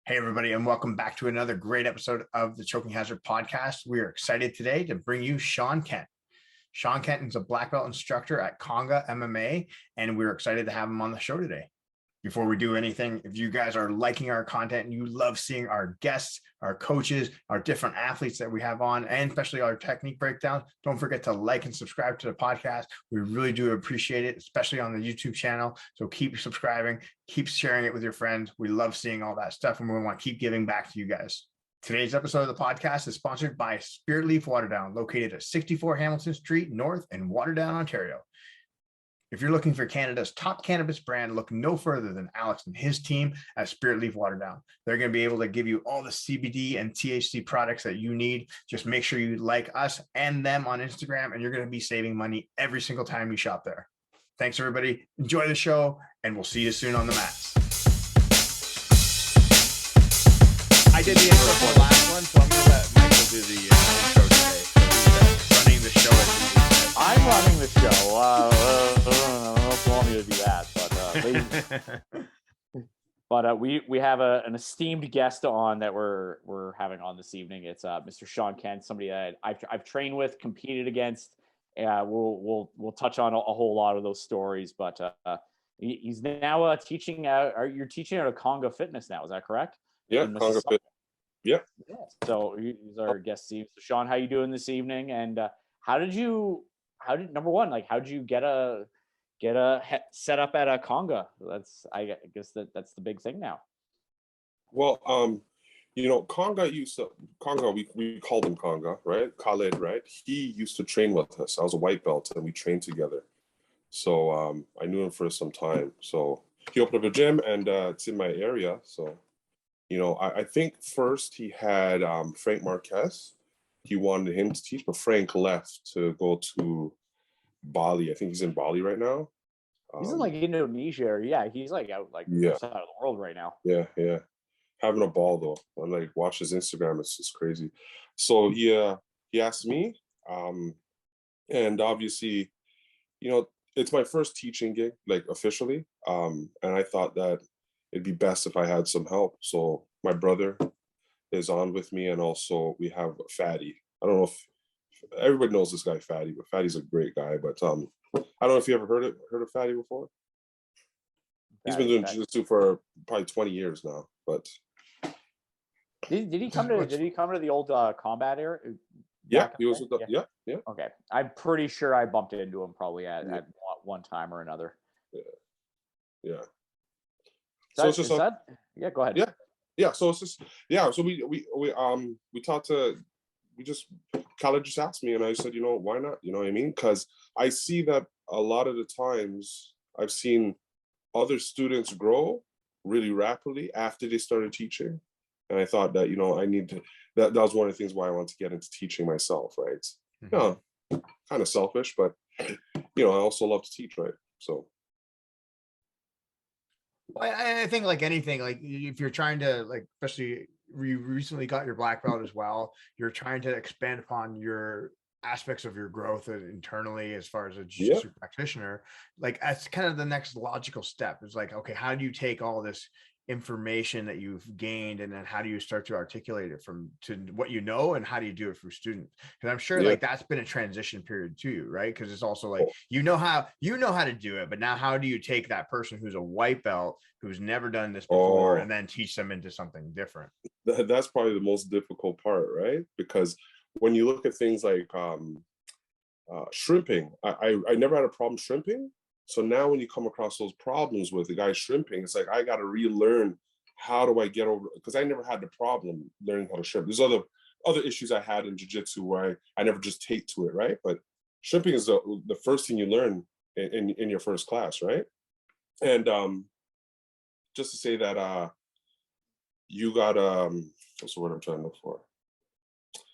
Hey, everybody, and welcome back to another great episode of the Choking Hazard podcast. We are excited today to bring you Sean Kent. Sean Kent is a black belt instructor at Konga MMA, and we're excited to have him on the show today. Before we do anything, if you guys are liking our content and you love seeing our guests, our coaches, our different athletes that we have on, and especially our technique breakdowns, don't forget to like and subscribe to the podcast. We really do appreciate it, especially on the YouTube channel. So keep subscribing, keep sharing it with your friends. We love seeing all that stuff, and we want to keep giving back to you guys. Today's episode of the podcast is sponsored by SpiritLeaf Waterdown, located at 64 Hamilton Street North in Waterdown, Ontario. If you're looking for Canada's top cannabis brand, look no further than Alex and his team at SpiritLeaf Waterdown. They're going to be able to give you all the CBD and THC products that you need. Just make sure you like us and them on Instagram, and you're going to be saving money every single time you shop there. Thanks, everybody. Enjoy the show, and we'll see you soon on the mats. I did the intro for the last one, so I'm going to let Michael do the intro today. So running the show. I'm running the show. I don't know if you want me to do that, but we have an esteemed guest on that we're having on this evening. It's Mr. Sean Kent, somebody that I've trained with, competed against. We'll touch on a whole lot of those stories, but he's now teaching. You're teaching at a Konga Fitness now? Is that correct? Yeah, Konga Fitness. Yeah. So he's our guest, Steve. So Sean, how you doing this evening? And how did number one, like, how did you get a set up at a Konga? I guess that's the big thing now. Well, Konga we called him Konga, right? Khalid, right? He used to train with us. I was a white belt and we trained together. So I knew him for some time. So he opened up a gym and it's in my area. So, I think first he had Frank Marquez. He wanted him to teach, but Frank left to go to Bali. I think he's in Bali right now. He's in like Indonesia, or he's like out like outside of the world right now. Yeah. Having a ball though. I like watch his Instagram. It's just crazy. So he asked me, and obviously, it's my first teaching gig, like officially. And I thought that it'd be best if I had some help. So my brother is on with me, and also we have Fatty. I don't know if everybody knows this guy Fatty, but Fatty's a great guy. But I don't know if you ever heard of Fatty before. He's been doing jiu-jitsu for probably 20 years now. But did he come to the old combat era? Yeah, he was with the, yeah. Okay, I'm pretty sure I bumped into him probably at one time or another. Yeah. So it's just go ahead. Yeah. So it's just so we talked to Khaled just asked me, and I said, why not? You know what I mean? Because I see that a lot of the times I've seen other students grow really rapidly after they started teaching, and I thought that I need to. That was one of the things why I want to get into teaching myself, right? Mm-hmm. Kind of selfish, but I also love to teach, right? So. I think like anything, like if you're trying to, like, especially you recently got your black belt as well, you're trying to expand upon your aspects of your growth internally as far as a jiu-jitsu practitioner. Like that's kind of the next logical step. It's like, okay, how do you take all this information that you've gained, and then how do you start to articulate it to what you know, and how do you do it for students? Because I'm sure like that's been a transition period too, right? Because it's also like you know how to do it, but now how do you take that person who's a white belt who's never done this before and then teach them into something different? That's probably the most difficult part, right? Because when you look at things like shrimping, I never had a problem shrimping. So now when you come across those problems with the guy shrimping, it's like I got to relearn how do I get over, because I never had the problem learning how to shrimp. There's other issues I had in jiu-jitsu where I never just take to it, right? But shrimping is the first thing you learn in your first class, right? And just to say that you got what's the word I'm trying to look for?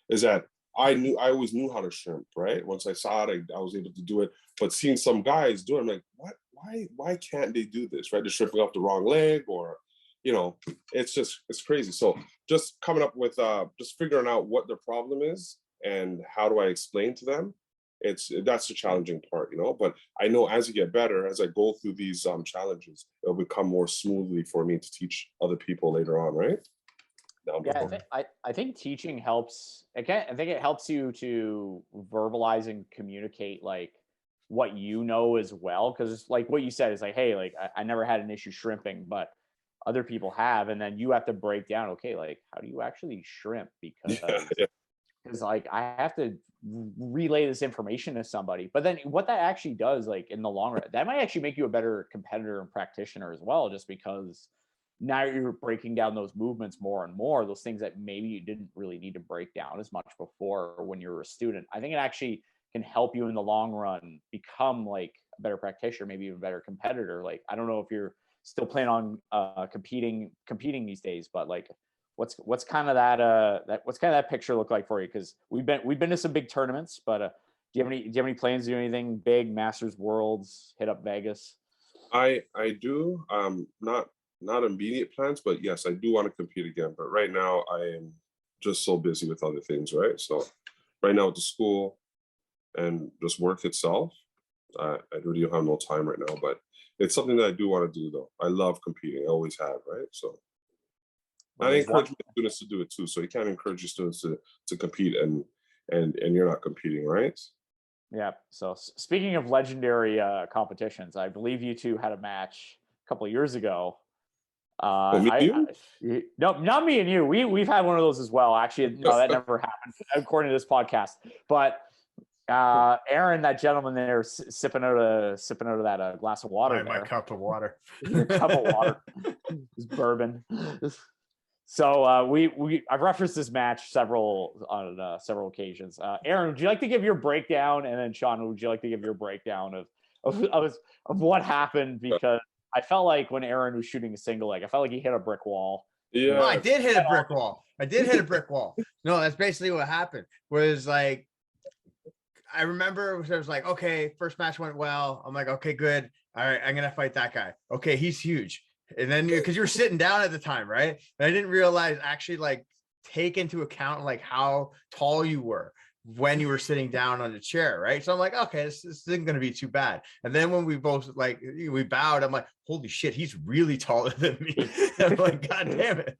Is that I always knew how to shrimp, right? Once I saw it, I was able to do it. But seeing some guys do it, I'm like, what? Why can't they do this, right? They're shrimping off the wrong leg, or, it's crazy. So just coming up with, just figuring out what their problem is and how do I explain to them. That's the challenging part, but I know as you get better, as I go through these challenges, it'll become more smoothly for me to teach other people later on, right? down the road. I think teaching helps. Again, I think it helps you to verbalize and communicate like what you know as well. Because like what you said is like, hey, like I never had an issue shrimping, but other people have, and then you have to break down, okay, like how do you actually shrimp? Because like I have to relay this information to somebody. But then what that actually does, like in the long run, that might actually make you a better competitor and practitioner as well, just because now you're breaking down those movements more and more, those things that maybe you didn't really need to break down as much before when you were a student. I think it actually can help you in the long run become like a better practitioner, maybe even a better competitor. Like, I don't know if you're still planning on competing these days, but like what's kind of that picture look like for you? Because we've been to some big tournaments, but do you have any plans to do anything big, Masters, Worlds, hit up Vegas? I do. Not immediate plans, but yes, I do want to compete again. But right now, I am just so busy with other things, right? So right now with the school and just work itself, I really don't have no time right now. But it's something that I do want to do, though. I love competing. I always have, right? So I encourage my students to do it too. So you can't encourage your students to compete and you're not competing, right? Yeah. So speaking of legendary competitions, I believe you two had a match a couple of years ago. No, not me and you. We've had one of those as well. Actually, no, that never happened according to this podcast. But Aaron, that gentleman there, sipping out of that glass of water. My cup of water. Your cup of water. It's bourbon. So I've referenced this match on several occasions. Aaron, would you like to give your breakdown, and then Sean, would you like to give your breakdown of what happened? Because I felt like when Aaron was shooting a single leg, I felt like he hit a brick wall. Yeah, no, I did hit a brick wall. No, that's basically what happened. Was like, I remember it was like, okay, first match went well. I'm like, okay, good. All right, I'm gonna fight that guy. Okay, he's huge. And then because you were sitting down at the time, right? And I didn't realize actually like take into account like how tall you were when you were sitting down on the chair, right? So I'm like, okay, this isn't going to be too bad. And then when we both like we bowed, I'm like, holy shit, he's really taller than me. I'm like, god damn it.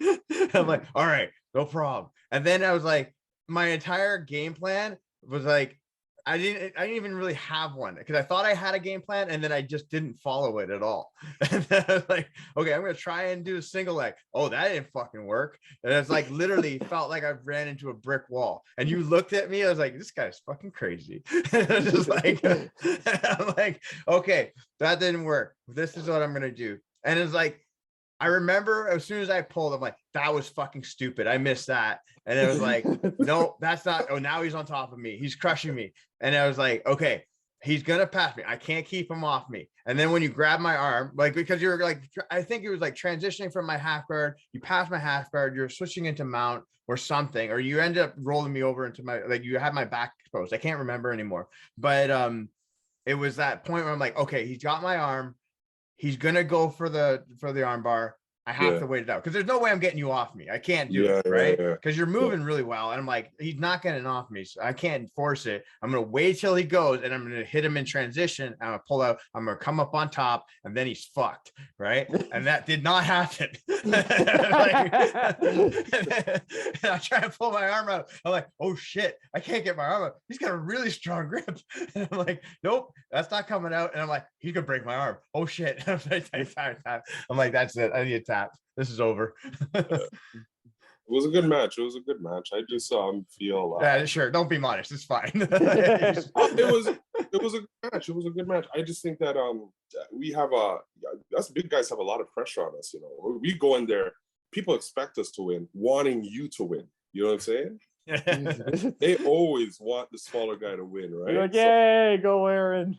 I'm like, all right, no problem. And then I was like, my entire game plan was like, I didn't even really have one because I thought I had a game plan and then I just didn't follow it at all. And then I was like, okay, I'm gonna try and do a single leg. Oh, that didn't fucking work. And it's like literally felt like I ran into a brick wall. And you looked at me, I was like, this guy's fucking crazy. And I was just like, I'm like, okay, that didn't work. This is what I'm gonna do. And it's like, I remember as soon as I pulled, I'm like, that was fucking stupid. I missed that. And it was like, no, that's not. Oh, now he's on top of me. He's crushing me. And I was like, okay, he's going to pass me. I can't keep him off me. And then when you grab my arm, like, because you're like, I think it was like transitioning from my half guard, you pass my half guard, you're switching into mount or something, or you end up rolling me over into my, like you had my back exposed. I can't remember anymore. But it was that point where I'm like, okay, he's got my arm. He's gonna go for the arm bar. I have to wait it out because there's no way I'm getting you off me. I can't do it, right? Because you're moving really well. And I'm like, he's not getting off me. So I can't force it. I'm going to wait till he goes and I'm going to hit him in transition. I'm going to pull out. I'm going to come up on top and then he's fucked, right? And that did not happen. And I try to pull my arm out. I'm like, oh shit, I can't get my arm out. He's got a really strong grip. And I'm like, nope, that's not coming out. And I'm like, he's going to break my arm. Oh shit. I'm like, that's it. I need a tap. This is over. It was a good match. I just feel yeah, sure. Don't be modest. It's fine. it was a good match. I just think that we have us big guys have a lot of pressure on us. You know, we go in there, people expect us to win, wanting you to win. You know what I'm saying? They always want the smaller guy to win, right? You're like, yay, go Aaron.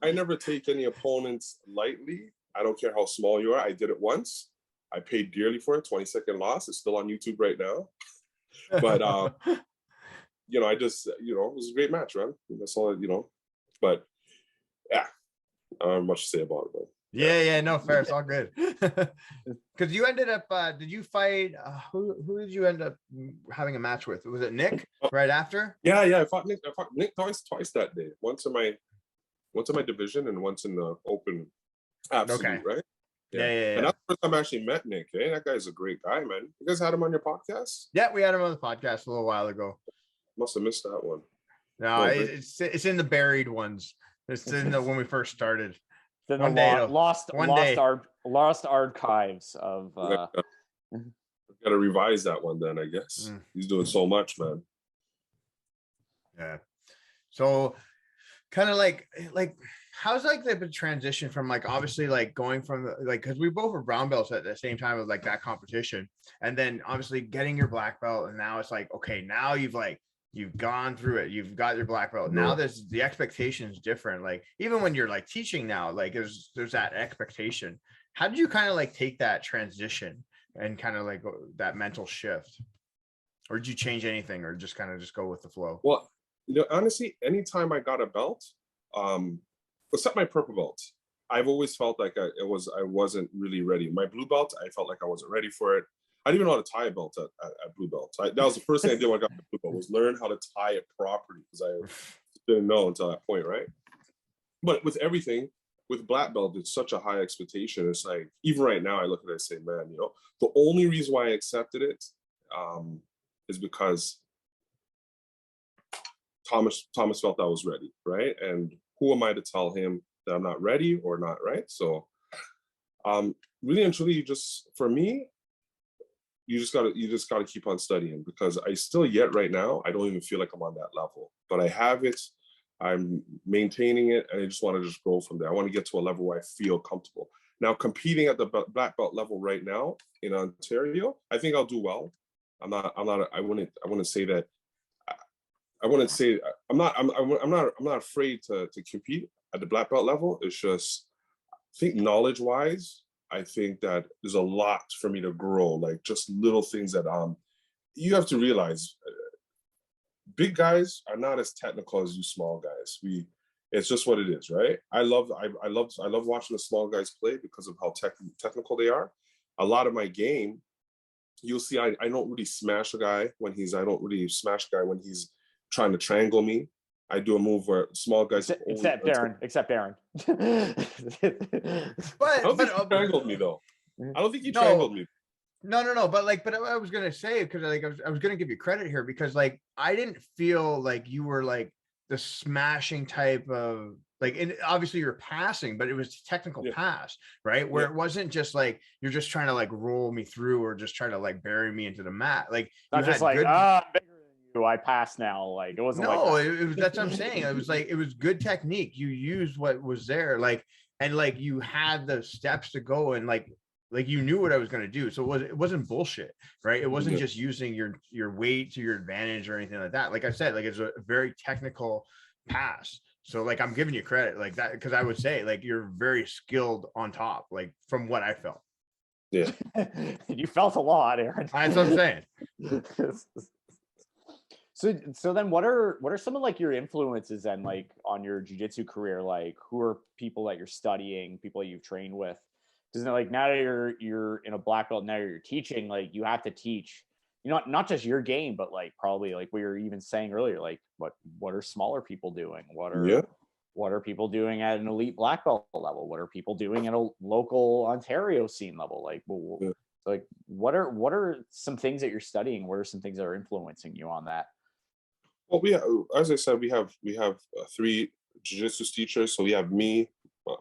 I never take any opponents lightly. I don't care how small you are. I did it once. I paid dearly for it. 20-second loss. It's still on YouTube right now. But you know, I just, you know, it was a great match, man. That's all, you know. But yeah, I don't have much to say about it, but yeah, no, fair. It's all good. Because you ended up, did you fight? Who did you end up having a match with? Was it Nick right after? Yeah. I fought Nick twice that day. Once in my division and once in the open absolute, right? And that's the first time I actually met Nick. Hey, that guy's a great guy, man. You guys had him on your podcast? Yeah, we had him on the podcast a little while ago. Must have missed that one. No, it's in the buried ones. It's in the when we first started. Then One the day lost archives of. Got to revise that one then, I guess. He's doing so much, man. Yeah. So, kind of like how's like the transition from like obviously like going from like because we both were brown belts at the same time of like that competition, and then obviously getting your black belt, and now it's like okay, now you've gone through it, you've got your black belt. Now there's the expectation is different. Like even when you're like teaching now, like there's that expectation. How did you kind of like take that transition and kind of like that mental shift, or did you change anything, or just kind of just go with the flow? Well, honestly, anytime I got a belt, except my purple belt, I've always felt like I wasn't really ready. My blue belt, I felt like I wasn't ready for it. I didn't even know how to tie a belt at blue belt. That was the first thing I did when I got my blue belt, was learn how to tie it properly, because I didn't know until that point, right? But with everything, with black belt, it's such a high expectation. It's like, even right now, I look at it and say, man, the only reason why I accepted it is because Thomas felt I was ready, right? And who am I to tell him that I'm not ready or not, right? So really and truly, for me, you just gotta keep on studying, because I still yet right now, I don't even feel like I'm on that level, but I have it, I'm maintaining it, and I just want to just grow from there. I want to get to a level where I feel comfortable. Now, competing at the black belt level right now in Ontario, I think I'll do well. I wouldn't say that. I'm not afraid to compete at the black belt level. It's just, I think knowledge wise, I think that there's a lot for me to grow, like just little things that you have to realize. Big guys are not as technical as you small guys. It's just what it is, right? I love watching the small guys play because of how technical they are. A lot of my game, you'll see, I don't really smash a guy when he's trying to triangle me. I do a move where small guys except Darren. But I don't think he triangled me though. I don't think he triangled me. No. But I was gonna say, because like I was gonna give you credit here, because like I didn't feel like you were like the smashing type of like, and obviously you're passing, but it was technical pass, right? Where it wasn't just like you're just trying to like roll me through or just try to like bury me into the mat. Like not just like bigger than you, I pass now. Like it wasn't. No, it was, that's what I'm saying. It was like it was good technique. You used what was there, like, and like you had the steps to go, and like you knew what I was going to do. So it wasn't bullshit, right? It wasn't just using your weight to your advantage or anything like that. Like I said, like it's a very technical pass. So like I'm giving you credit like that, because I would say like you're very skilled on top, like from what I felt. Yeah. You felt a lot, Aaron. That's what I'm saying. So then what are some of like your influences then, like on your jiu-jitsu career? Like who are people that you're studying, people that you've trained with? Because like now that you're in a black belt, now you're teaching, like you have to teach, not just your game, but like probably like we were even saying earlier, like what are smaller people doing? What are people doing at an elite black belt level? What are people doing at a local Ontario scene level? Like, like what are some things that you're studying? What are some things that are influencing you on that? Well, as I said, we have 3 jiu-jitsu teachers. So we have me,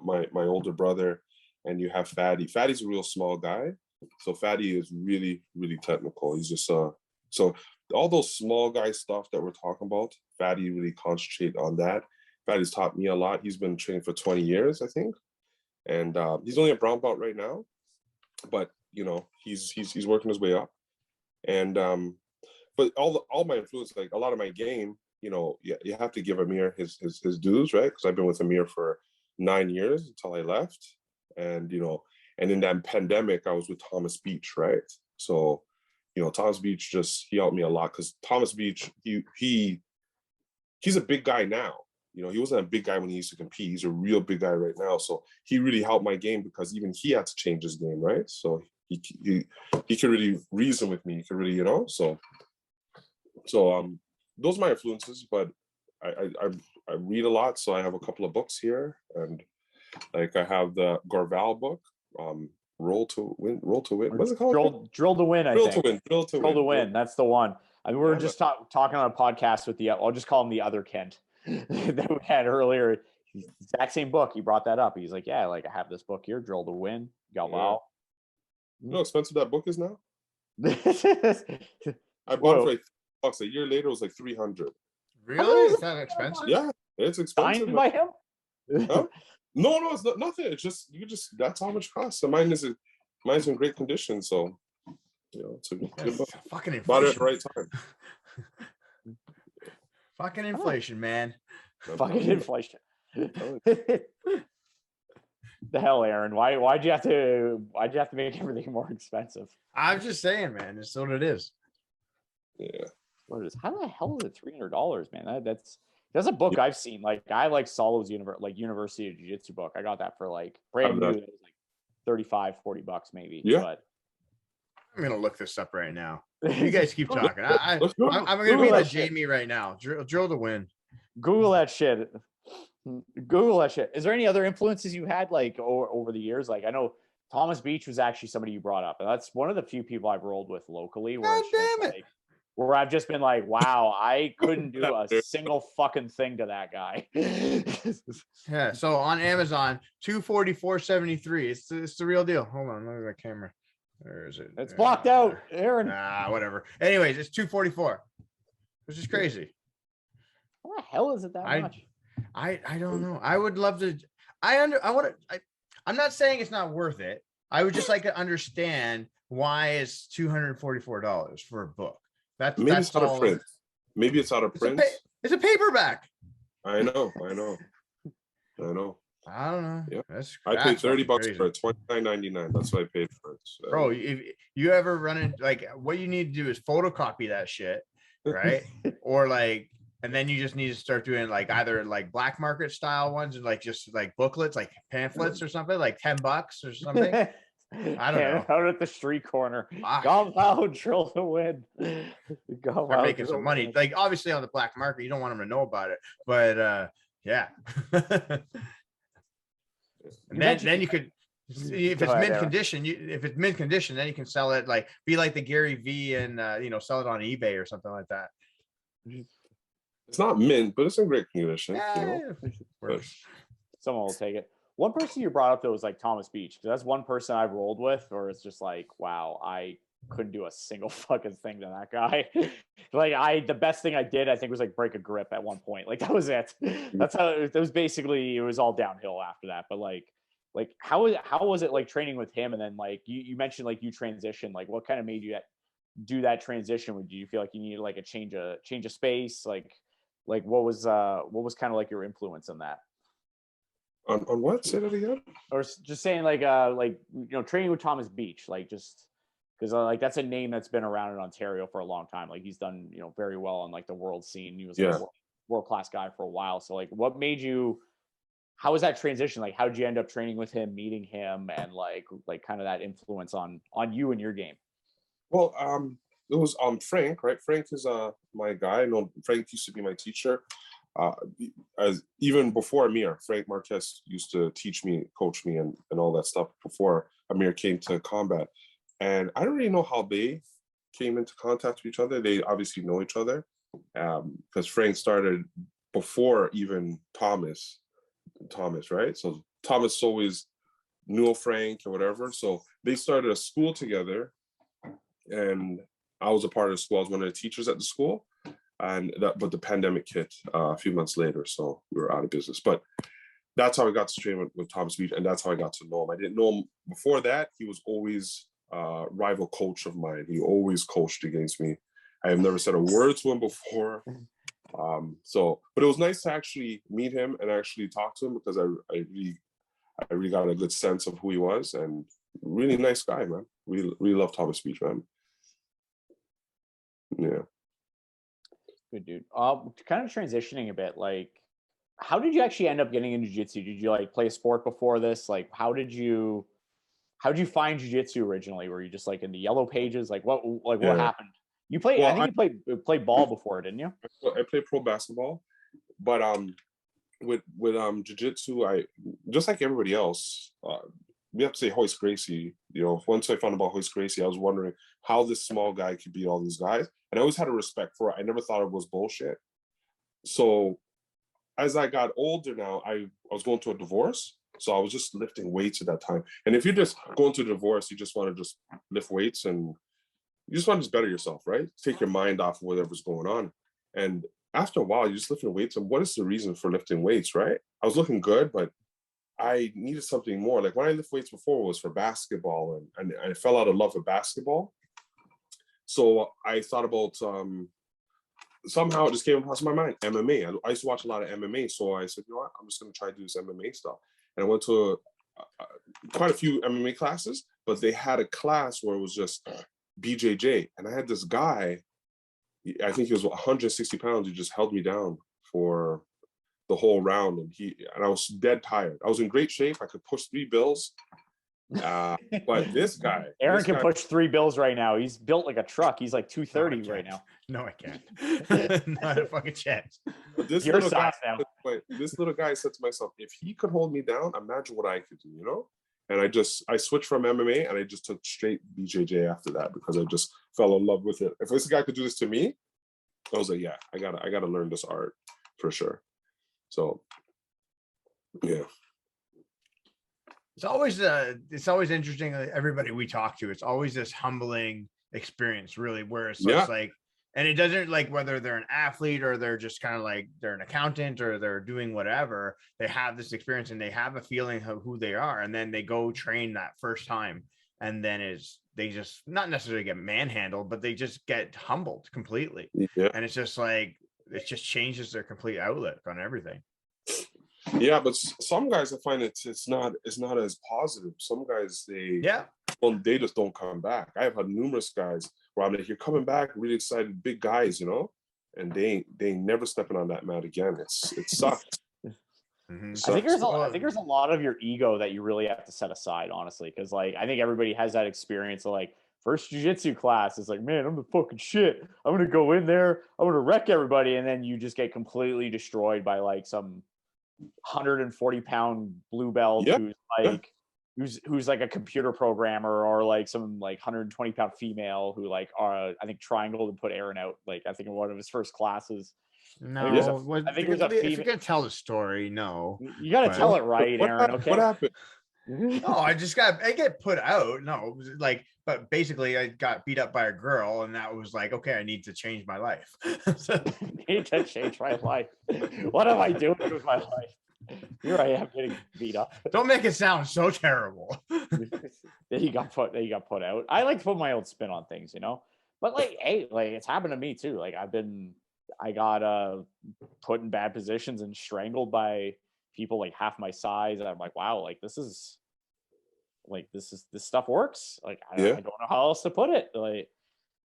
my older brother, and you have Fatty. Fatty's a real small guy. So Fatty is really, really technical. He's just so all those small guy stuff that we're talking about, Fatty really concentrate on that. Fatty's taught me a lot. He's been training for 20 years, I think. And he's only a brown belt right now, but he's working his way up. And but all my influence, like a lot of my game, you have to give Amir his dues, right? Because I've been with Amir for 9 years until I left. And and in that pandemic, I was with Thomas Beach, right? So, Thomas Beach he helped me a lot, because Thomas Beach, he's a big guy now. He wasn't a big guy when he used to compete. He's a real big guy right now. So he really helped my game, because even he had to change his game, right? So he could really reason with me. He could really, so those are my influences. But I read a lot, so I have a couple of books here, and like I have the Gorval book. Roll to win. What's it called? Drill to win. I Drill think. to win. Drill to Drill to win. win. That's the one. I mean, we were just talking on a podcast with I'll just call him the other Kent that we had earlier. Exact same book. He brought that up. He's like, yeah, like I have this book here, Drill to Win. Wow. You know how expensive that book is now? I bought it for $8. A year later, it was like $300. Really? Is that expensive? Yeah, it's expensive. Signed by him? Huh? No, it's not nothing. It's just that's how much it costs. So mine's in great condition. So it's a good book. Fucking inflation. Bought it at the right time. Fucking inflation, man. Fucking inflation. The hell, Aaron? Why'd you have to make everything more expensive? I'm just saying, man. It's what it is. Yeah. What it is? How the hell is it $300, man? That's a book I've seen. Like I like Solo's University of Jiu-Jitsu book. I got that for like brand new. It was like $35-$40 maybe. Yeah. But I'm gonna look this up right now. You guys keep talking. I'm gonna Google be like that shit. Jamie right now. Drill to win. Google that shit. Google that shit. Is there any other influences you had like over the years? Like I know Thomas Beach was actually somebody you brought up, and that's one of the few people I've rolled with locally. Where God damn it. Like, where I've just been like, wow, I couldn't do a single fucking thing to that guy. Yeah. So on Amazon, $244.73. It's the real deal. Hold on, look at that camera. Where is it? It's blocked out, Aaron. Whatever. Anyways, it's $244, which is crazy. How the hell is it that much? I don't know. I would love to. I'm not saying it's not worth it. I would just like to understand why it's $244 for a book. Maybe it's out of print. Maybe it's out of print. It's a paperback. I know. I don't know. Yeah. I paid $30 for it, $29.99. That's what I paid for it. So. Bro, if you ever run into like what you need to do is photocopy that shit, right? Or like, and then you just need to start doing like either like black market style ones or like just like booklets, like pamphlets or something, like $10 or something. I don't know. Out at the street corner. Go out, Drill to Win. Go They're making some money. Like obviously on the black market, you don't want them to know about it, but yeah. And then you could, if it's mint condition, then you can sell it like be like the Gary V and sell it on eBay or something like that. It's not mint, but it's in great condition. Someone will take it. One person you brought up though was like Thomas Beach, because that's one person I've rolled with, or it's just like, wow, I couldn't do a single fucking thing to that guy. The best thing I did, I think, was like break a grip at one point. Like that was it. That's how it was. Basically, it was all downhill after that. But like how was it like training with him? And then like you mentioned like you transitioned. Like what kind of made you do that transition? Did you feel like you needed like a change of space? Like what was kind of like your influence on that? On what? Say that again. Or just saying training with Thomas Beach, like just because like that's a name that's been around in Ontario for a long time. Like he's done very well on like the world scene. He was a world-class guy for a while. So like what made you? How was that transition? Like how did you end up training with him, meeting him, and like kind of that influence on you and your game? Well, it was Frank, right? Frank is my guy. No, Frank used to be my teacher. As even before Amir, Frank Marquez used to teach me, coach me, and all that stuff before Amir came to combat. And I don't really know how they came into contact with each other. They obviously know each other because Frank started before even Thomas, right? So Thomas always knew Frank or whatever. So they started a school together, and I was a part of the school. I was one of the teachers at the school. But the pandemic hit a few months later, so we were out of business. But that's how I got to train with Thomas Beach, and that's how I got to know him. I didn't know him before that. He was always a rival coach of mine. He always coached against me. I have never said a word to him before. But it was nice to actually meet him and actually talk to him because I really got a good sense of who he was, and really nice guy, man. Really love Thomas Beach, man. Yeah. Good dude. Kind of transitioning a bit, like how did you actually end up getting into jiu-jitsu? Did you like play a sport before this? Like how did you find jiu-jitsu originally? Were you just like in the yellow pages? Like what happened? You played, well, I think you played ball before, didn't you? I played pro basketball, but with jiu-jitsu, I just like everybody else, we have to say Hoist Gracie. You know, once I found about Hoist Gracie, I was wondering how this small guy could beat all these guys. And I always had a respect for it. I never thought it was bullshit. So as I got older now, I was going to a divorce. So I was just lifting weights at that time. And if you're just going to a divorce, you just want to just lift weights and you just want to just better yourself, right? Take your mind off of whatever's going on. And after a while, you're just lifting weights. And what is the reason for lifting weights, right? I was looking good, but I needed something more. Like when I lift weights before, it was for basketball, and I fell out of love with basketball. So I thought about somehow it just came across my mind, MMA. I used to watch a lot of MMA, so I said, you know what, I'm just going to try to do this MMA stuff. And I went to quite a few MMA classes, but they had a class where it was just BJJ, and I had this guy. I think he was 160 pounds. He just held me down for the whole round, and I was dead tired. I was in great shape. I could push 3 bills. But this guy, Aaron can push 3 bills right now. He's built like a truck. He's like 230 right now. No, I can't. Not a fucking chance. This Your little guy, size now. This little guy said to myself, if he could hold me down, imagine what I could do, you know? And I switched from MMA and I just took straight BJJ after that because I just fell in love with it. If this guy could do this to me, I was like, yeah, I gotta learn this art for sure. So yeah. It's always interesting. Everybody we talk to, it's always this humbling experience, really, where it's just like, and it doesn't, like, whether they're an athlete or they're just kind of like they're an accountant or they're doing whatever, they have this experience and they have a feeling of who they are, and then they go train that first time, and then they just not necessarily get manhandled, but they just get humbled completely. Yeah. And it's just like it just changes their complete outlook on everything. Yeah, but some guys, I find it's not as positive. Some guys, they just don't come back. I have had numerous guys where I'm like, you're coming back, really excited, big guys, you know, and they ain't never stepping on that mat again. It sucks. Mm-hmm. I think there's a lot of your ego that you really have to set aside, honestly, because like I think everybody has that experience of like first jiu-jitsu class. It's like, man, I'm the fucking shit. I'm gonna go in there, I'm gonna wreck everybody, and then you just get completely destroyed by like some 140-pound blue belt who's like a computer programmer, or like some like 120-pound female who like I think triangled and put Aaron out, like I think in one of his first classes. No, I think it was a female. If you're gonna tell the story, no, you gotta tell it right, Aaron. Okay, what happened? No, I get put out. No, like, but basically I got beat up by a girl, and that was like, okay, I need to change my life. Need to change my life. What am I doing with my life? Here I am getting beat up. Don't make it sound so terrible. Then you got put out. I like to put my own spin on things, you know. But like, hey, like it's happened to me too. Like I got put in bad positions and strangled by people like half my size, and I'm like, wow, like this stuff works. Like I don't know how else to put it. Like,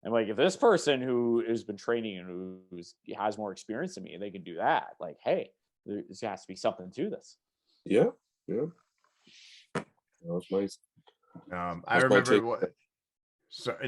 and like if this person who has been training and who has more experience than me, they can do that. Like, hey, there has to be something to this. Yeah. That was nice. I remember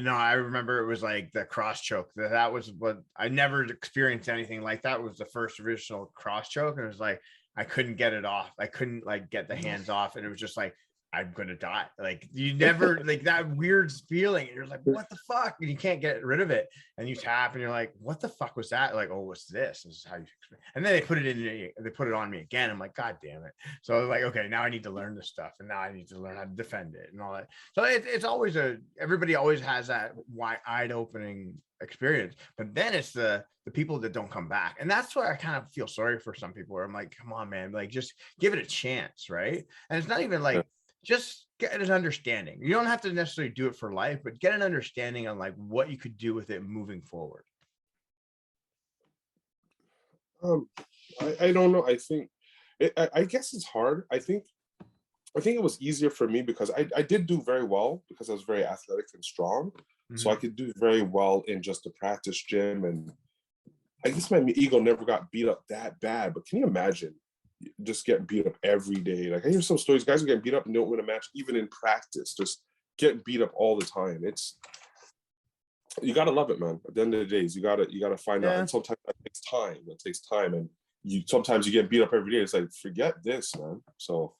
I remember it was like the cross choke. That was what I never experienced anything like that. It was the first original cross choke, and it was like I couldn't get it off. I couldn't like get the hands off, and it was just like I'm gonna die. Like you never like that weird feeling, and you're like, what the fuck? And you can't get rid of it. And you tap, and you're like, what the fuck was that? Like, oh, what's this? This is how you. And then they put it on me again. I'm like, god damn it. So I was like, okay, now I need to learn this stuff, and now I need to learn how to defend it and all that. So it's always everybody always has that wide opening experience, but then it's the people that don't come back, and that's why I kind of feel sorry for some people. Where I'm like, come on, man, like just give it a chance, right? And it's not even like. Just get an understanding. You don't have to necessarily do it for life, but get an understanding on like what you could do with it moving forward. I don't know. I think I guess it's hard. I think it was easier for me because I did do very well because I was very athletic and strong. Mm-hmm. So I could do very well in just the practice gym, and I guess my ego never got beat up that bad. But can you imagine? Just getting beat up every day. Like I hear some stories, guys are getting beat up and don't win a match, even in practice, just getting beat up all the time. You gotta love it, man. At the end of the days, you gotta find out. And sometimes that takes time. And sometimes you get beat up every day. It's like, forget this, man. So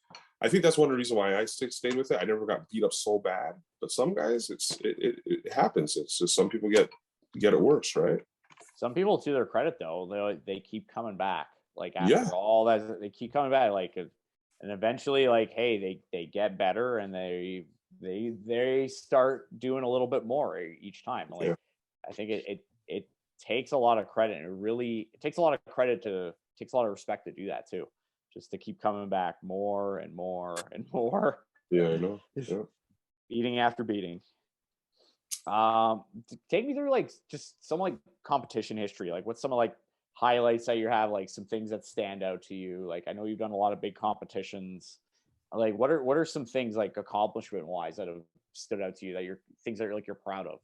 I think that's one of the reasons why I stayed with it. I never got beat up so bad, but some guys, it happens. It's just some people get it worse, right? Some people, to their credit though, they keep coming back. Like after Yeah. all that, they keep coming back. Like, and eventually, like, hey, they get better and they start doing a little bit more each time. Like, Yeah. I think it takes a lot of credit. It takes a lot of credit takes a lot of respect to do that too. Just to keep coming back more and more and more. Yeah, I know. Yeah. Beating after beating. Take me through like just some like competition history. Like what's some of like highlights that you have, like some things that stand out to you? Like I know you've done a lot of big competitions. Like what are some things like accomplishment wise that have stood out to you that things that you're proud of?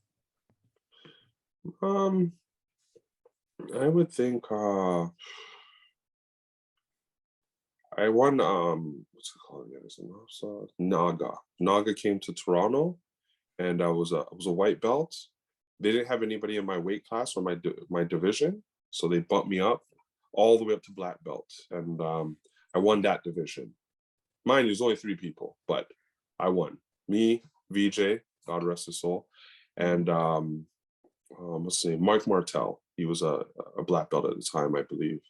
I would think I won what's it called again? Is it Naga? Naga came to Toronto, and I was a white belt. They didn't have anybody in my weight class or my division, so they bumped me up all the way up to black belt, and I won that division. Mind you, there's only 3 people, but I won. Me, VJ, God rest his soul, and let's see, Mike Martel. He was a black belt at the time, I believe.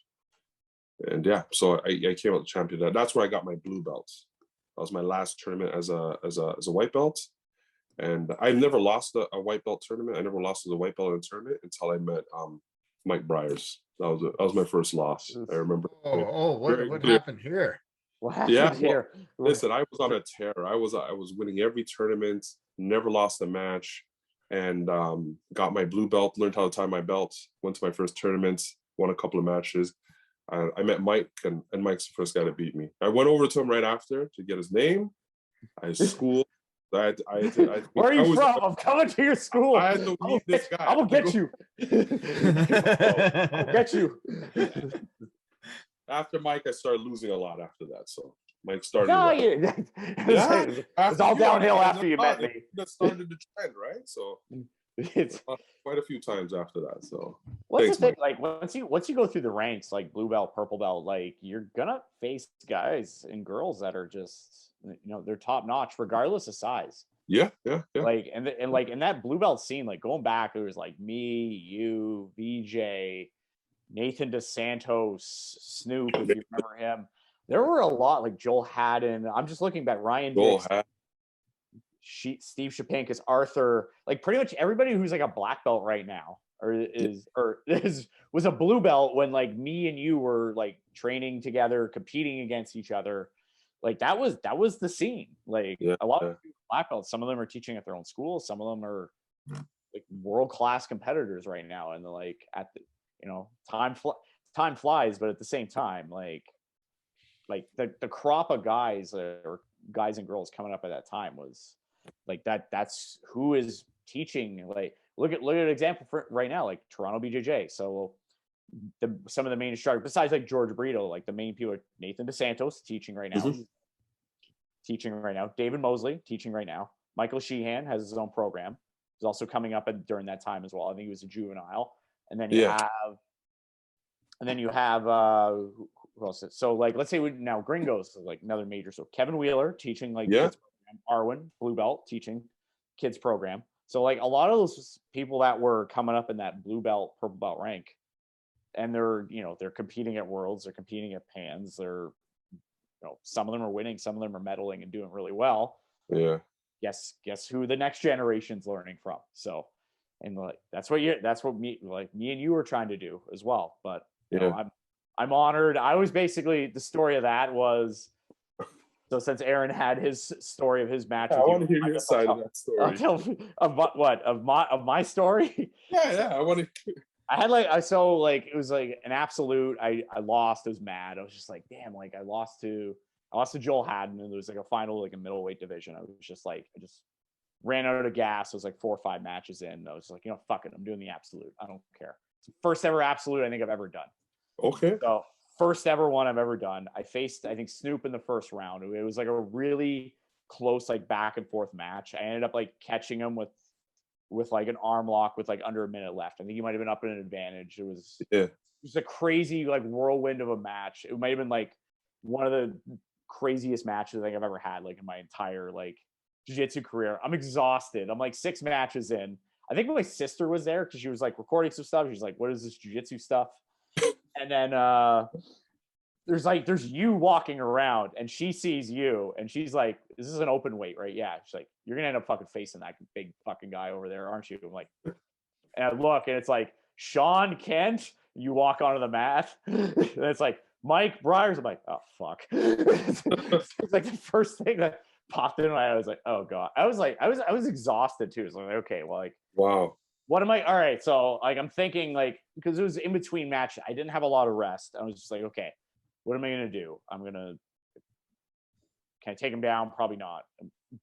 And yeah, so I came out the champion. That's where I got my blue belt. That was my last tournament as a white belt. And I've never lost a white belt tournament. I never lost as a white belt in a tournament until I met Mike Briers. That was my first loss. I remember. What happened here? What happened here? Listen, I was on a tear. I was winning every tournament, never lost a match, and got my blue belt, learned how to tie my belt, went to my first tournament, won a couple of matches. I met Mike, and Mike's the first guy to beat me. I went over to him right after to get his name. I schooled. Where are you from? I'm coming to your school. I had to meet this guy. I will get you. I'll get you. After Mike, I started losing a lot after that. So Mike started. No, it's all downhill after you met me. That started the trend, right? So it's quite a few times after that. So what's the thing? Like once you go through the ranks, like blue belt, purple belt, like you're gonna face guys and girls that are just, they're top notch regardless of size. Yeah. Like and like in that blue belt scene, like going back, it was like me, you, VJ, Nathan DeSantos, Snoop, if you remember him. There were a lot, like Joel Haddon. I'm just looking back. Ryan Dix, Steve Shapankas, Arthur, like pretty much everybody who's like a black belt right now was a blue belt when like me and you were like training together, competing against each other. Like that was the scene. Like a lot of black belts, some of them are teaching at their own schools, some of them are like world-class competitors right now, and like at the time flies, but at the same time, like the crop of guys or guys and girls coming up at that time was like that's who is teaching. Like look at an example for right now, like Toronto BJJ. So some of the main instructors besides like George Brito, like the main people are Nathan DeSantos teaching right now, David Mosley teaching right now, Michael Sheehan has his own program. He's also coming up during that time as well. I think he was a juvenile. And then you have who else? So like let's say now Gringos is like another major. So Kevin Wheeler teaching like kids program, Arwen blue belt teaching kids program. So like a lot of those people that were coming up in that blue belt, purple belt rank, and they're competing at Worlds, they're competing at Pans, they're some of them are winning, some of them are medaling and doing really well. Yeah. Guess who the next generation's learning from. So and like that's what me and you were trying to do as well. But I'm honored. I was basically, the story of that was, so since Aaron had his story of his match, I want to hear your side of that story. I'll tell of my story. Yeah, I want to. I had it was like an absolute. I lost. I was mad. I was just like, damn, like I lost to Joel Haddon, and there was like a final, like a middleweight division. I was just like, I just ran out of gas. It was like 4 or 5 matches in. I was like, fuck it, I'm doing the absolute. I don't care. It's the first ever absolute I think I've ever done. Okay. So first ever one I've ever done. I faced, I think, Snoop in the first round. It was like a really close, like back and forth match. I ended up like catching him with like an arm lock with like under a minute left. I think he might have been up in an advantage. It was a crazy like whirlwind of a match. It might have been like one of the craziest matches I think I've ever had, like in my entire like jiu-jitsu career. I'm exhausted. I'm like 6 matches in. I think my sister was there because she was like recording some stuff. She's like, "What is this jiu-jitsu stuff?" And then there's you walking around, and she sees you, and she's like, "This is an open weight, right?" Yeah. She's like, "You're gonna end up fucking facing that big fucking guy over there, aren't you?" I'm like, and I look, and it's like Sean Kent. You walk onto the mat, and it's like Mike Briers. I'm like, "Oh fuck!" It's like the first thing that popped in my head. I was like, "Oh god!" I was exhausted too. So I'm like, okay, well, like, Wow. what am I? All right, so like I'm thinking like because it was in between matches, I didn't have a lot of rest. I was just like, okay, what am I gonna do? Can I take him down? Probably not.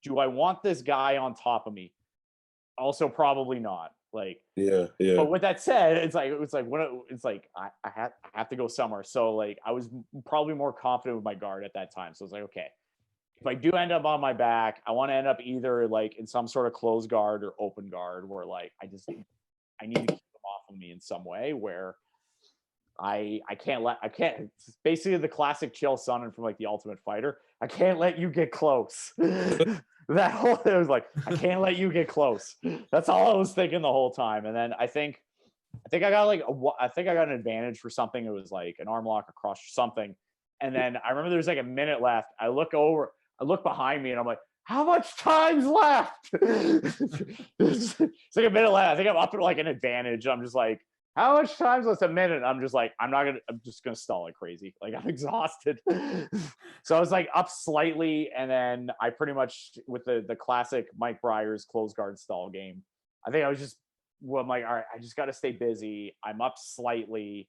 Do I want this guy on top of me? Also, probably not. Like, Yeah. but with that said, it's like I have to go somewhere. So like I was probably more confident with my guard at that time. So I was like, okay, if I do end up on my back, I want to end up either like in some sort of closed guard or open guard where like I need to keep them off of me in some way where I can't it's basically the classic Chael Sonnen from like the Ultimate Fighter. I can't let you get close. That whole it was like I can't let you get close. That's all I was thinking the whole time. And then I think I got an advantage for something. It was like an arm lock across or something. And then I remember there's like a minute left. I look behind me and I'm like, how much time's left? It's like a minute left. I think I'm up at like an advantage. I'm just like, how much time's left? A minute. I'm just like, I'm just gonna stall like crazy. Like I'm exhausted. So I was like up slightly, and then I pretty much with the classic Mike Briers close guard stall game. I think I'm like, all right, I just got to stay busy. I'm up slightly.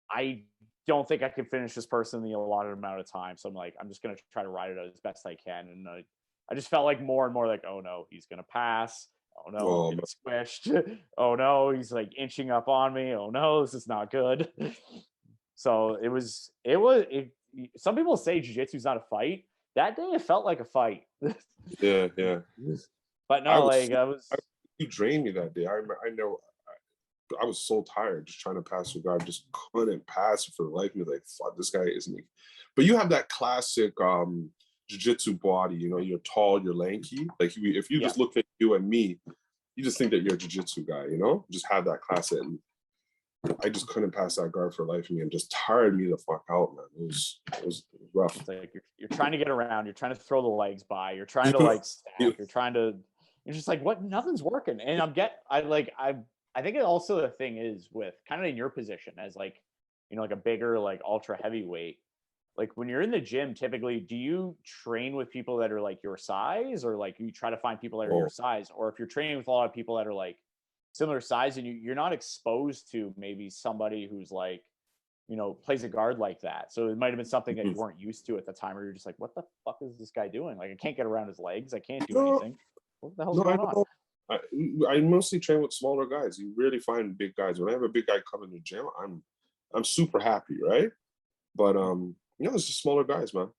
I don't think I can finish this person in the allotted amount of time. So I'm like, I'm just gonna try to ride it out as best I can. And I just felt like more and more like, oh no, he's gonna pass. Oh no, I'm getting squished. Oh no, he's like inching up on me. Oh no, this is not good. So it was. Some people say jiu-jitsu is not a fight. That day it felt like a fight. Yeah. But no, You drained me that day. I know. I was so tired just trying to pass your guard, just couldn't pass it for the life of me. Like, fuck, this guy isn't. But you have that classic jiu-jitsu body. You know, you're tall, you're lanky. Like if you just look at you and me, you just think that you're a jiu-jitsu guy. You know, just have that classic. And I just couldn't pass that guard for the life of me, and just tired me the fuck out, man. It was rough. It's like you're trying to get around. You're trying to throw the legs by. You're trying to like stack. You're just like, what? Nothing's working. And I think it also the thing is with kind of in your position as like, you know, like a bigger, like ultra heavyweight, like when you're in the gym, typically, do you train with people that are like your size, or like you try to find people that are your size? Or if you're training with a lot of people that are like similar size and you're not exposed to maybe somebody who's like, you know, plays a guard like that. So it might've been something that you weren't used to at the time, or you're just like, what the fuck is this guy doing? Like, I can't get around his legs. I can't do anything. What the hell's going on? I mostly train with smaller guys. You rarely find big guys. When I have a big guy come in the gym, I'm super happy, right? But it's just smaller guys, man.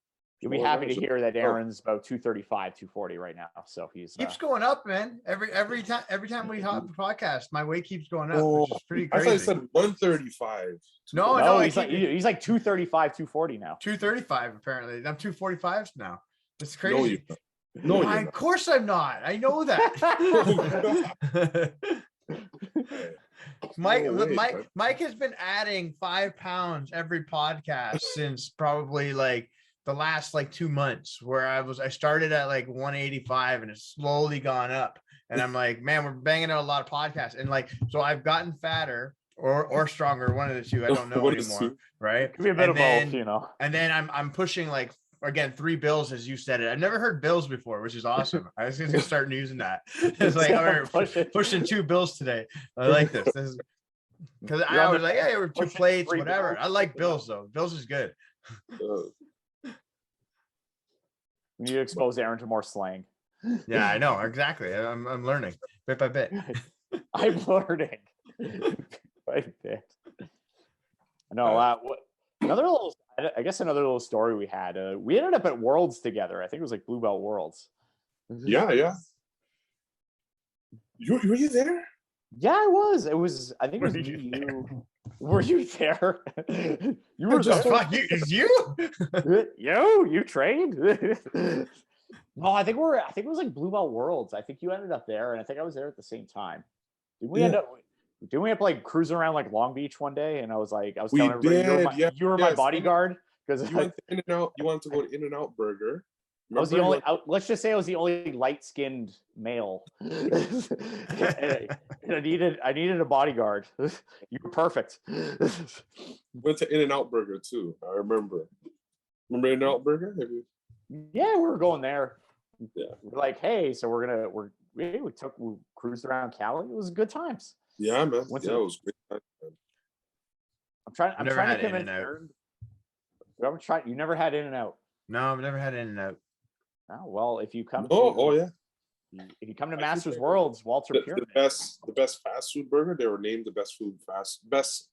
You'll be happy to hear that Aaron's about 235, 240 right now. So he's keeps going up, man. Every time we hop the podcast, my weight keeps going up, which is pretty crazy. I thought you said 135. No, he's like 235, 240 now. 235 apparently. I'm 245 now. It's crazy. No, of course I'm not. I know that. Mike has been adding 5 pounds every podcast since probably like the last like 2 months, where I started at like 185 and it's slowly gone up. And I'm like, man, we're banging out a lot of podcasts. And like, so I've gotten fatter or stronger, one of the two. I don't know anymore. Right. Could be a bit of both, you know. And then I'm pushing like, again, 3 bills, as you said it. I've never heard bills before, which is awesome. I was going to start using that. It's like, all right, pushing 2 bills today. I like this. Because I was like, yeah, we're 2 plates, whatever. Bills. I like bills though. Bills is good. We need to expose Aaron to more slang. Yeah, I know exactly. I'm learning bit by bit. I'm learning bit by bit. No, another little story we had. We ended up at Worlds together. I think it was like Blue Belt Worlds. Yeah. Were you there? Yeah, I was. I think it was me, you. Were you there? You were The there. fuck, it's you? You trained? No, I think it was like Blue Belt Worlds. I think you ended up there, and I think I was there at the same time. Did we end up? Didn't we have to like cruise around like Long Beach one day? And I was telling everybody, you were my bodyguard because You went to In-N-Out. You wanted to go to In-N-Out Burger. I was the only. Let's just say I was the only light-skinned male. and I needed a bodyguard. You were perfect. Went to In-N-Out Burger too. I remember. Remember In-N-Out Burger? Have you? Yeah, we were going there. Yeah. We're like, hey, so we cruised around Cali. It was good times. Yeah, man. It was great. I'm trying to convince Aaron. You never had In-N-Out? No, I've never had In-N-Out. Oh, well, if you come if you come to Masters Worlds, Walter Pyramid. The best fast food burger, they were named the best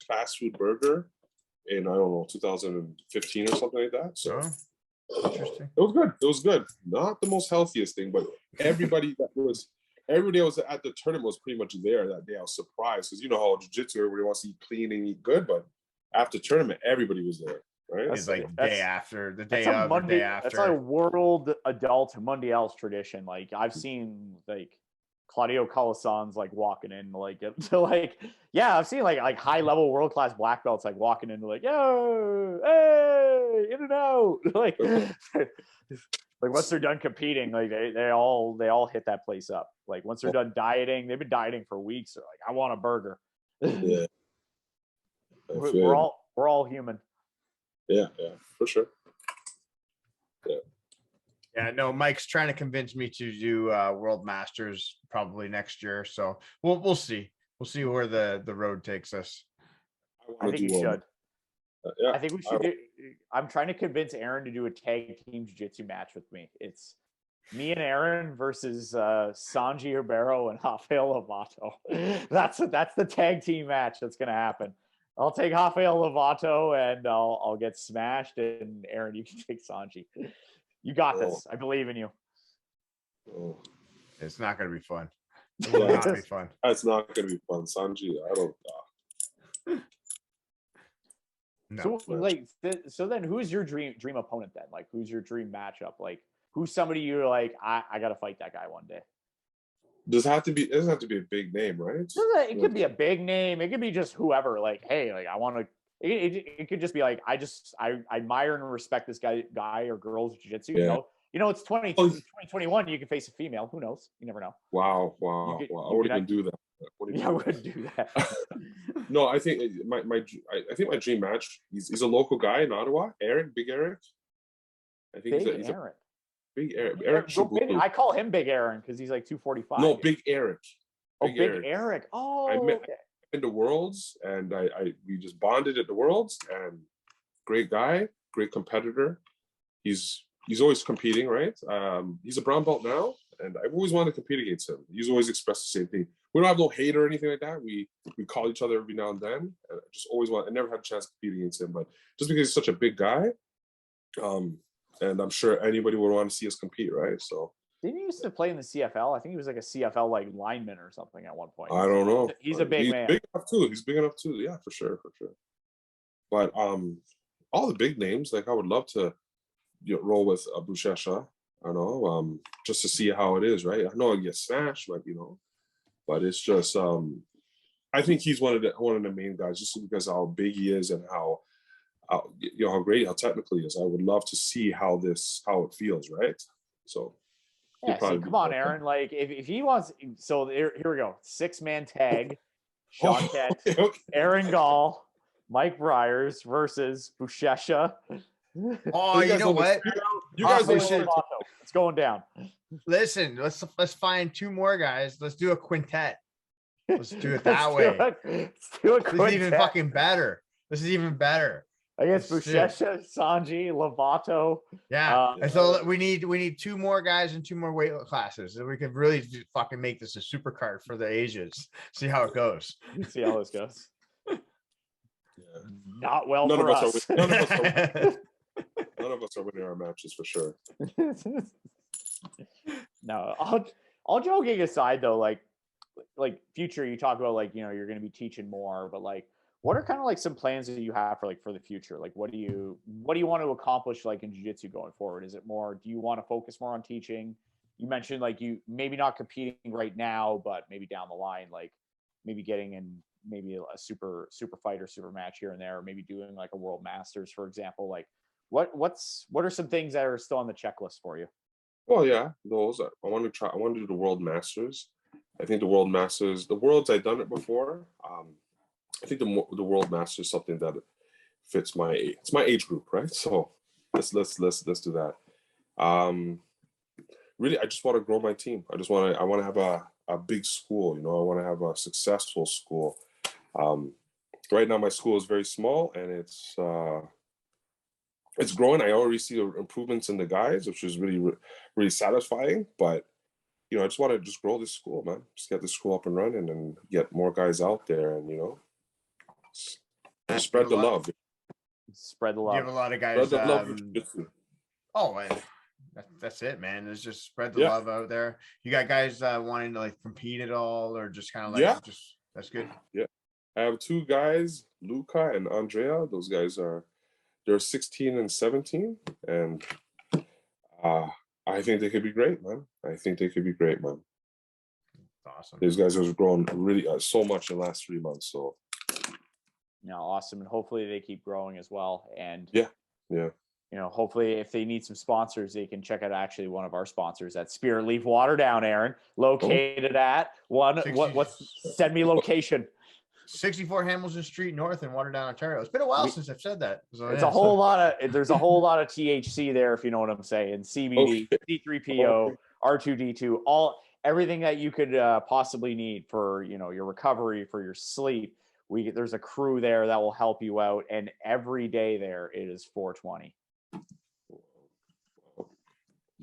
fast food burger in, I don't know, 2015 or something like that. So interesting. It was good. It was good. Not the most healthiest thing, but everybody that was at the tournament was pretty much there that day. I was surprised because you know how jiu-jitsu, everybody wants to eat clean and eat good, but after tournament, everybody was there. Right? It's like the day after. That's a world adult Monday else tradition. Like I've seen like Claudio Colasan's like walking in like to like I've seen like high level world class black belts like walking into like yo hey In-N-Out like like once they're done competing like they all hit that place up. Like once they're done dieting, they've been dieting for weeks. They're like I want a burger. Yeah, we're all human. Yeah, for sure. Yeah, no, Mike's trying to convince me to do World Masters probably next year. So we'll see. We'll see where the road takes us. I think you should. I think we should I'm trying to convince Aaron to do a tag team jiu-jitsu match with me. It's me and Aaron versus Sanji Ribeiro and Rafael Lovato. That's the tag team match that's gonna happen. I'll take Rafael Lovato and I'll get smashed, and Aaron, you can take Sanji. You got this. I believe in you. It's not going to be fun. It will not be fun. It's not going to be fun, Sanji. I don't. No. So then, who's your dream opponent then? Like, who's your dream matchup? Like, who's somebody you're like, I got to fight that guy one day. It doesn't have to be a big name, right? It could be a big name. It could be just whoever. Like, hey, like I want to. It could just be like I admire and respect this guy or girl's jiu-jitsu. Yeah. You know, it's 2021. You can face a female. Who knows? You never know. Wow. I wouldn't even do that. I wouldn't do that. No, I think my dream match. He's a local guy in Ottawa. Big Eric. I think he's Aaron. Big Eric. I call him Big Aaron because he's like 245. No, Big Eric. Big Eric. Oh, I met in the Worlds, and we just bonded at the Worlds. And great guy, great competitor. He's always competing, right? He's a brown belt now, and I've always wanted to compete against him. He's always expressed the same thing. We don't have no hate or anything like that. We call each other every now and then. And I just always I never had a chance to compete against him, but just because he's such a big guy. And I'm sure anybody would want to see us compete, right? So didn't he used to play in the CFL? I think he was like a CFL like lineman or something at one point. I don't know. He's a big man. He's big enough too. Yeah, for sure. But all the big names, like I would love to roll with Bushesha. I know, just to see how it is, right? I know I get smashed, but it's just I think he's one of the main guys, just because of how big he is and how great, how technical he is. I would love to see how it feels, right? So come on, Aaron. Like if he wants, so here we go. 6-man tag. Sean Kent, okay. Aaron Gall, Mike Briers versus Bushesha. Oh, you know what? You guys should. It's going down. Listen, let's find 2 more guys. Let's do a quintet. Let's do it that way. Let's do a quintet. This is even fucking better. This is even better. I guess Bushesha, Sanji, Lovato. Yeah. And so we need 2 more guys and 2 more weight classes. So we could really fucking make this a super card for the ages. See how it goes. See how this goes. Yeah. Not well none for us. None of us are winning our matches for sure. No, all joking aside though, like future, you talk about like, you're going to be teaching more, but like, what are kind of like some plans that you have for the future? Like, what do you want to accomplish like in jiu-jitsu going forward? Is it more, do you want to focus more on teaching? You mentioned like you maybe not competing right now, but maybe down the line, like maybe getting in maybe a super fight or super match here and there, or maybe doing like a world masters, for example. Like what are some things that are still on the checklist for you? Well, yeah, those I want to try. I want to do the World Masters. I think the World Masters, the Worlds, I've done it before. I think the World Masters is something that fits it's my age group, right? So let's do that. Really, I just want to grow my team. I want to have a big school. You know, I want to have a successful school. Right now, my school is very small, and it's growing. I already see improvements in the guys, which is really satisfying. But you know, I just want to just grow this school, man. Just get this school up and running, and get more guys out there, and you know, spread the love. Spread the love. You have a lot of guys. Spread the love. That's it, man. It's just spread the love out there. You got guys wanting to like compete at all, or just kind of like just that's good. Yeah, I have two guys, Luca and Andrea. Those guys they're 16 and 17, and I think they could be great, man. Awesome. These guys have grown really so much in the last 3 months. So, yeah, awesome, and hopefully they keep growing as well. And yeah. You know, hopefully if they need some sponsors, they can check out actually one of our sponsors at SpiritLeaf Waterdown, Aaron, located at send me location. 64 Hamilton Street North in Waterdown, Ontario. It's been a while since I've said that. So, there's a whole lot of THC there, if you know what I'm saying. CBD, C3PO, R2D2, everything that you could possibly need for, you know, your recovery, for your sleep. There's a crew there that will help you out, and every day there it is 420.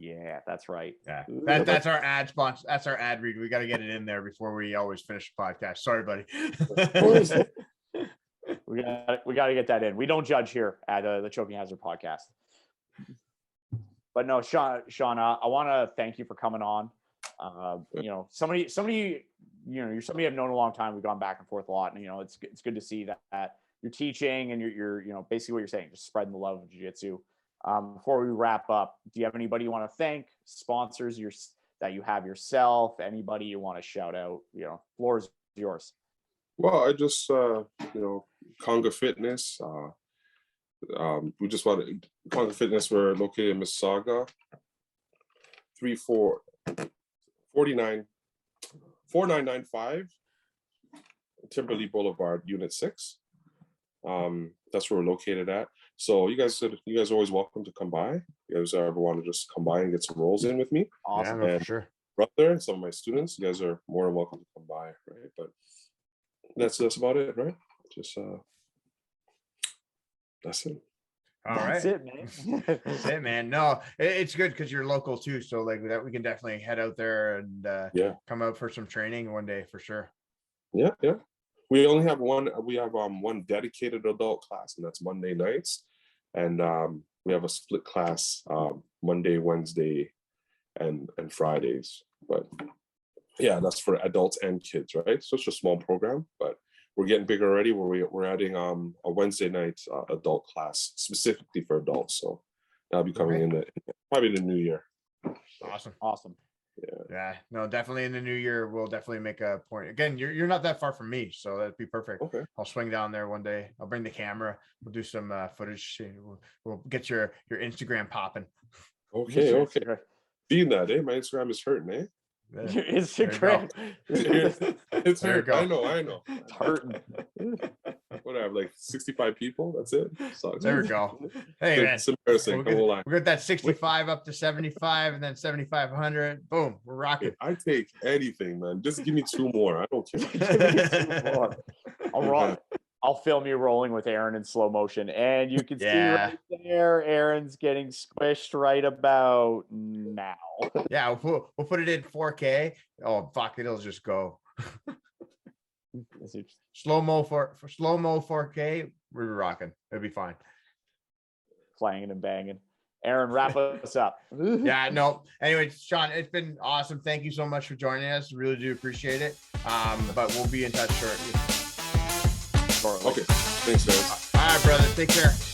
Yeah, that's right. Yeah, that's our ad sponsor. That's our ad read. We got to get it in there before we always finish the podcast. Sorry, buddy. we got to get that in. We don't judge here at the Choking Hazard podcast. But no, Sean, I want to thank you for coming on. You know, somebody, you know, you're somebody I've known a long time. We've gone back and forth a lot, and you know, it's good to see that you're teaching and you're you know, basically what you're saying, just spreading the love of jiu-jitsu. Before we wrap up, do you have anybody you want to thank, sponsors that you have yourself, anybody you want to shout out? You know, floor is yours. Well, I just you know, Konga Fitness. We just want Konga Fitness. We're located in Mississauga, 4995 Timberley Boulevard, Unit 6. That's where we're located at. So you guys are always welcome to come by. You guys ever want to just come by and get some rolls in with me? Awesome. Yeah, for sure. Brother and some of my students, you guys are more than welcome to come by, right? But that's about it, right? Just that's it. All That's right. it, man. That's it, man. No, it's good because you're local too. So like that, we can definitely head out there and come out for some training one day for sure. Yeah. We only have one. We have one dedicated adult class, and that's Monday nights, and we have a split class Monday, Wednesday, and Fridays. But yeah, that's for adults and kids, right? So it's a small program, but we're getting bigger already. We're adding a Wednesday night adult class specifically for adults. So that'll be coming in probably the new year. Awesome. Yeah, no, definitely in the new year, we'll definitely make a point. Again, you're not that far from me, so that'd be perfect. Okay. I'll swing down there one day. I'll bring the camera. We'll do some footage. We'll get your Instagram popping. Okay. Seeing that, my Instagram is hurting, Your Instagram. It's hurting. I know. It's hurting. What I have, like 65 people. That's it. Sucks. There we go. Hey, man. It's embarrassing. We'll get that 65 up to 75 and then 7,500. Boom, we're rocking. I take anything, man. Just give me 2 more. I don't care. I'll film you rolling with Aaron in slow motion, and you can see right there, Aaron's getting squished right about now. Yeah, we'll put it in 4K. Oh fuck, it'll just go. Slow-mo 4K, we're rocking. It'll be fine. Clanging and banging. Aaron, wrap us up. Yeah, no. Anyway, Sean, it's been awesome. Thank you so much for joining us. Really do appreciate it. But we'll be in touch shortly. Okay. Thanks, guys. All right, brother. Take care.